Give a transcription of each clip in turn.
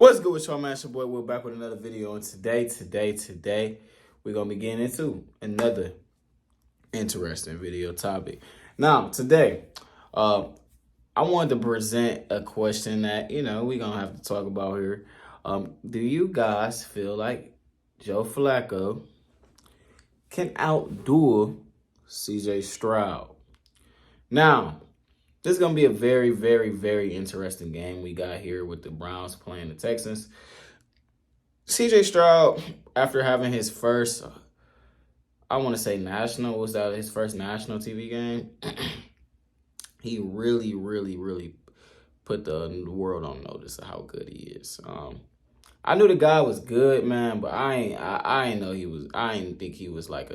What's good with y'all, man? It's your boy Will back with another video. And today, we're going to be getting into another interesting video topic. Now, today, I wanted to present a question that, we're going to have to talk about here. Do you guys feel like Joe Flacco can outduel CJ Stroud? Now, this is going to be a very, very, very interesting game we got here with the Browns playing the Texans. CJ Stroud, after having his first, I want to say his first national TV game, he really put the world on notice of how good he is. I knew the guy was good, man, but I didn't think he was like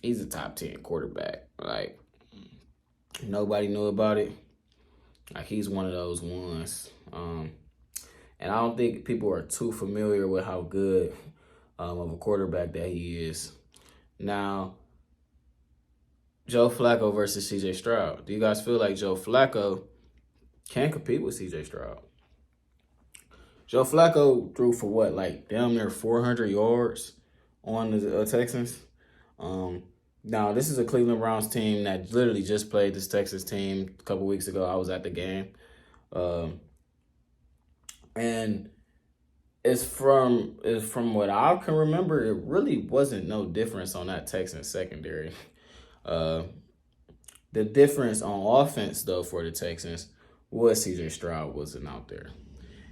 he's a top 10 quarterback. Like, nobody knew about it. Like, he's one of those ones. And I don't think people are too familiar with how good of a quarterback that he is. Now, Joe Flacco versus CJ Stroud. Do you guys feel like Joe Flacco can compete with CJ Stroud? Joe Flacco threw for what, like damn near 400 yards on the Texans. Now, this is a Cleveland Browns team that literally just played this Texas team a couple weeks ago. I was at the game. And it's from what I can remember, it really wasn't no difference on that Texans secondary. The difference on offense, though, for the Texans was CJ Stroud wasn't out there.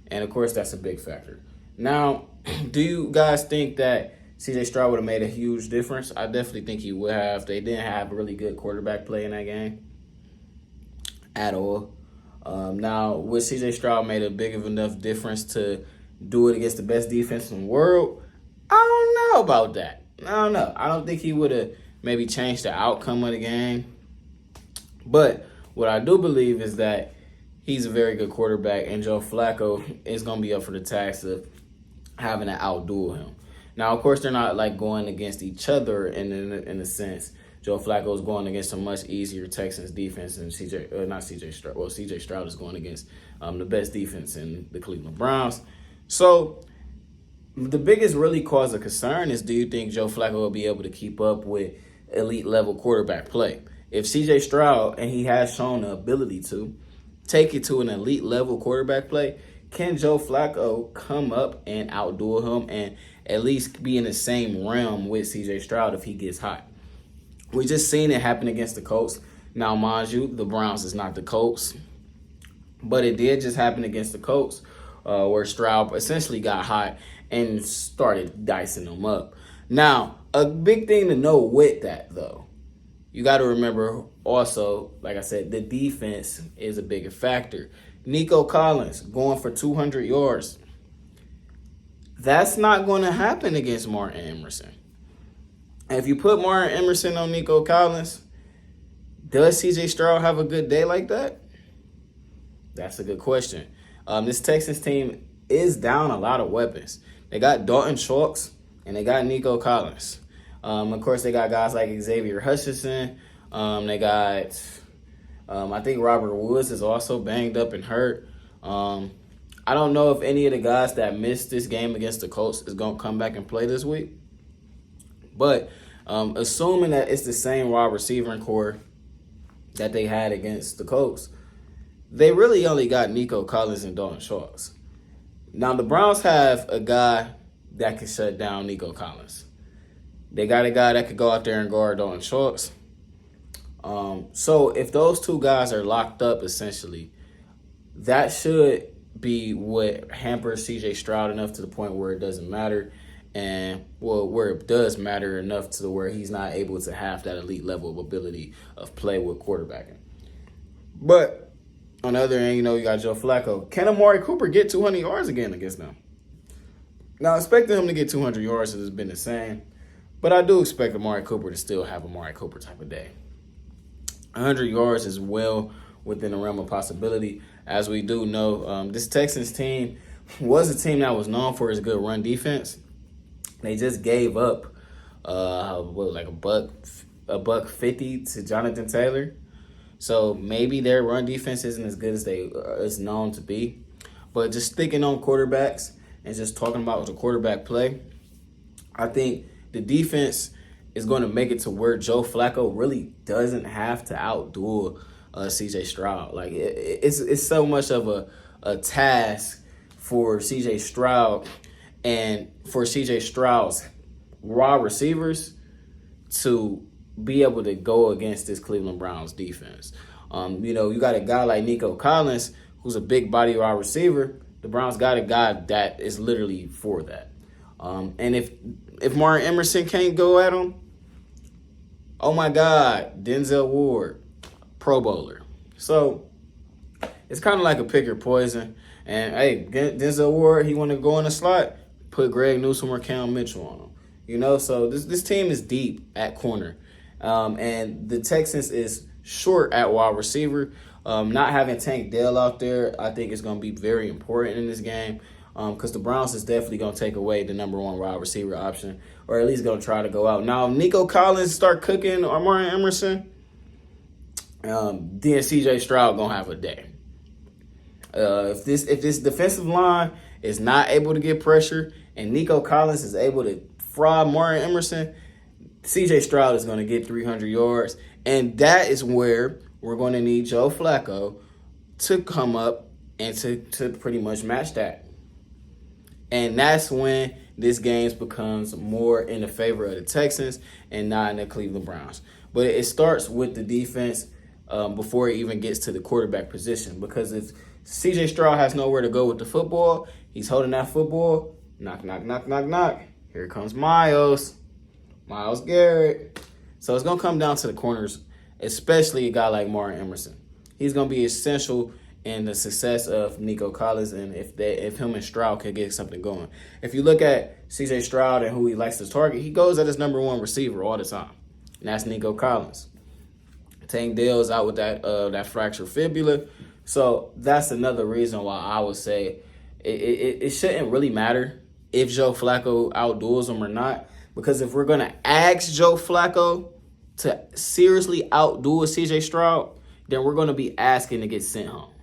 And, of course, that's a big factor. Now, do you guys think that CJ Stroud would have made a huge difference? I definitely think he would have. They didn't have really good quarterback play in that game at all. Now, would CJ Stroud made a big of enough difference to do it against the best defense in the world? I don't know about that. I don't know. I don't think he would have maybe changed the outcome of the game. But what I do believe is that he's a very good quarterback, and Joe Flacco is going to be up for the task of having to outduel him. Now, of course, they're not like going against each other in a sense. Joe Flacco is going against a much easier Texans defense, and CJ Stroud is going against the best defense in the Cleveland Browns. So the biggest really cause of concern is, do you think Joe Flacco will be able to keep up with elite level quarterback play? If CJ Stroud, and he has shown the ability to take it to an elite level quarterback play, can Joe Flacco come up and outduel him and at least be in the same realm with CJ Stroud if he gets hot? We just seen it happen against the Colts. Now, mind you, the Browns is not the Colts, but it did just happen against the Colts, where Stroud essentially got hot and started dicing them up. Now, a big thing to know with that, though, you got to remember also, like I said, the defense is a bigger factor. Nico Collins going for 200 yards. That's not going to happen against Martin Emerson. And if you put Martin Emerson on Nico Collins, does CJ Stroud have a good day like that? That's a good question. This Texans team is down a lot of weapons. They got Dalton Schultz and they got Nico Collins. Of course, they got guys like Xavier Hutchinson. They got, I think Robert Woods is also banged up and hurt. I don't know if any of the guys that missed this game against the Colts is going to come back and play this week. But assuming that it's the same wide receiving core that they had against the Colts, they really only got Nico Collins and Dalton Schultz. Now, the Browns have a guy that can shut down Nico Collins. They got a guy that could go out there and guard Dalton Schultz. So if those two guys are locked up, essentially, that should be what hampers CJ Stroud enough to the point where it doesn't matter. And, well, where it does matter enough to where he's not able to have that elite level of ability of play with quarterbacking. But on the other end, you got Joe Flacco. Can Amari Cooper get 200 yards again against them? Now, expecting him to get 200 yards has been the same. But I do expect Amari Cooper to still have Amari Cooper type of day. 100 yards is well within the realm of possibility. As we do know, this Texans team was a team that was known for its good run defense. They just gave up a buck 50 to Jonathan Taylor. So maybe their run defense isn't as good as it's known to be. But just sticking on quarterbacks and just talking about the quarterback play, I think the defense is going to make it to where Joe Flacco really doesn't have to outduel CJ Stroud. Like it's so much of a task for CJ Stroud and for CJ Stroud's raw receivers to be able to go against this Cleveland Browns defense. You got a guy like Nico Collins, who's a big body wide receiver. The Browns got a guy that is literally for that. And if Martin Emerson can't go at him, oh my God, Denzel Ward, Pro Bowler. So it's kind of like a pick your poison. And hey, Denzel Ward, he want to go in the slot, put Greg Newsome or Cam Mitchell on him. So this team is deep at corner. And the Texans is short at wide receiver. Not having Tank Dell out there, I think is going to be very important in this game because the Browns is definitely going to take away the number one wide receiver option, or at least going to try to go out. Now, if Nico Collins start cooking or Martin Emerson, then C.J. Stroud going to have a day. If this defensive line is not able to get pressure and Nico Collins is able to fry Martin Emerson, C.J. Stroud is going to get 300 yards, and that is where we're going to need Joe Flacco to come up and to pretty much match that. And that's when this game becomes more in the favor of the Texans and not in the Cleveland Browns. But it starts with the defense before it even gets to the quarterback position. Because if C.J. Stroud has nowhere to go with the football, he's holding that football, knock, knock, knock, knock, knock. Here comes Myles Garrett. So it's going to come down to the corners, especially a guy like Martin Emerson. He's going to be essential in the success of Nico Collins and if him and Stroud can get something going. If you look at C.J. Stroud and who he likes to target, he goes at his number one receiver all the time, and that's Nico Collins. Tank Dell's out with that fractured fibula. So that's another reason why I would say it shouldn't really matter if Joe Flacco outduels him or not, because if we're going to ask Joe Flacco to seriously outduel C.J. Stroud, then we're going to be asking to get sent home.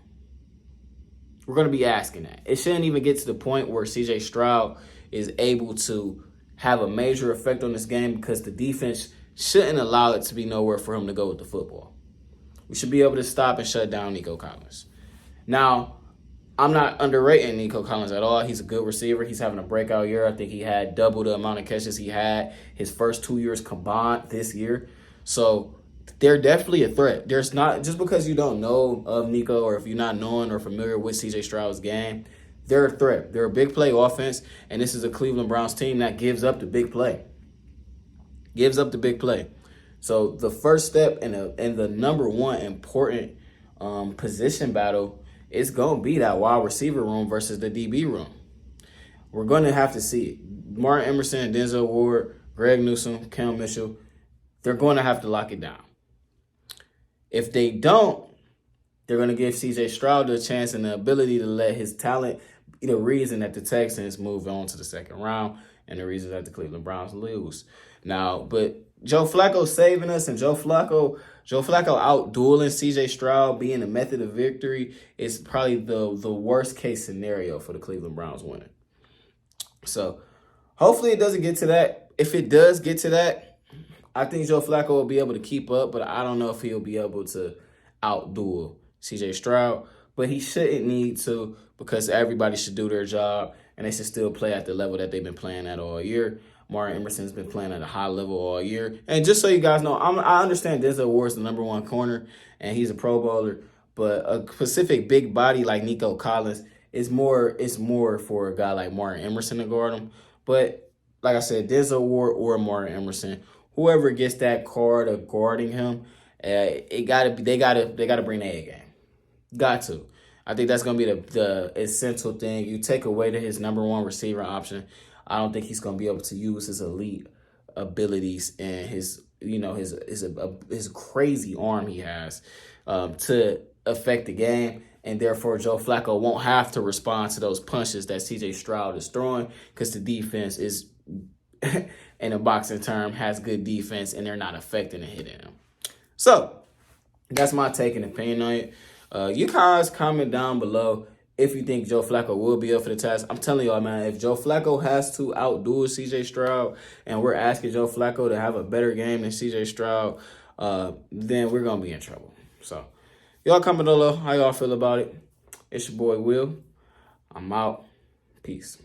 We're going to be asking that. It shouldn't even get to the point where C.J. Stroud is able to have a major effect on this game because the defense shouldn't allow it to be nowhere for him to go with the football. We should be able to stop and shut down Nico Collins. Now, I'm not underrating Nico Collins at all. He's a good receiver. He's having a breakout year. I think he had double the amount of catches he had his first 2 years combined this year. So they're definitely a threat. There's not, just because you don't know of Nico or if you're not knowing or familiar with C.J. Stroud's game, they're a threat. They're a big play offense, and this is a Cleveland Browns team that gives up the big play. So the first step in the number one important position battle is going to be that wide receiver room versus the DB room. We're going to have to see it. Martin Emerson, Denzel Ward, Greg Newsome, Cam Mitchell, they're going to have to lock it down. If they don't, they're going to give C.J. Stroud a chance and the ability to let his talent be the reason that the Texans move on to the second round and the reason that the Cleveland Browns lose. Now, but Joe Flacco saving us and Joe Flacco outdueling C.J. Stroud being a method of victory is probably the worst case scenario for the Cleveland Browns winning. So hopefully it doesn't get to that. If it does get to that, I think Joe Flacco will be able to keep up, but I don't know if he'll be able to outduel C.J. Stroud. But he shouldn't need to, because everybody should do their job and they should still play at the level that they've been playing at all year. Martin Emerson's been playing at a high level all year. And just so you guys know, I understand Denzel Ward's the number one corner and he's a Pro Bowler, but a specific big body like Nico Collins is more for a guy like Martin Emerson to guard him. But like I said, Denzel Ward or Martin Emerson, whoever gets that card of guarding him, they gotta bring the A game. Got to. I think that's gonna be the essential thing. You take away his number one receiver option, I don't think he's gonna be able to use his elite abilities and his crazy arm he has to affect the game. And therefore, Joe Flacco won't have to respond to those punches that C.J. Stroud is throwing because the defense is, in a boxing term, has good defense and they're not affecting and hitting him. So that's my take and opinion on it. You guys comment down below if you think Joe Flacco will be up for the task. I'm telling y'all, man, if Joe Flacco has to outdo CJ Stroud and we're asking Joe Flacco to have a better game than CJ Stroud, then we're going to be in trouble. So, y'all comment below how y'all feel about it. It's your boy Will. I'm out. Peace.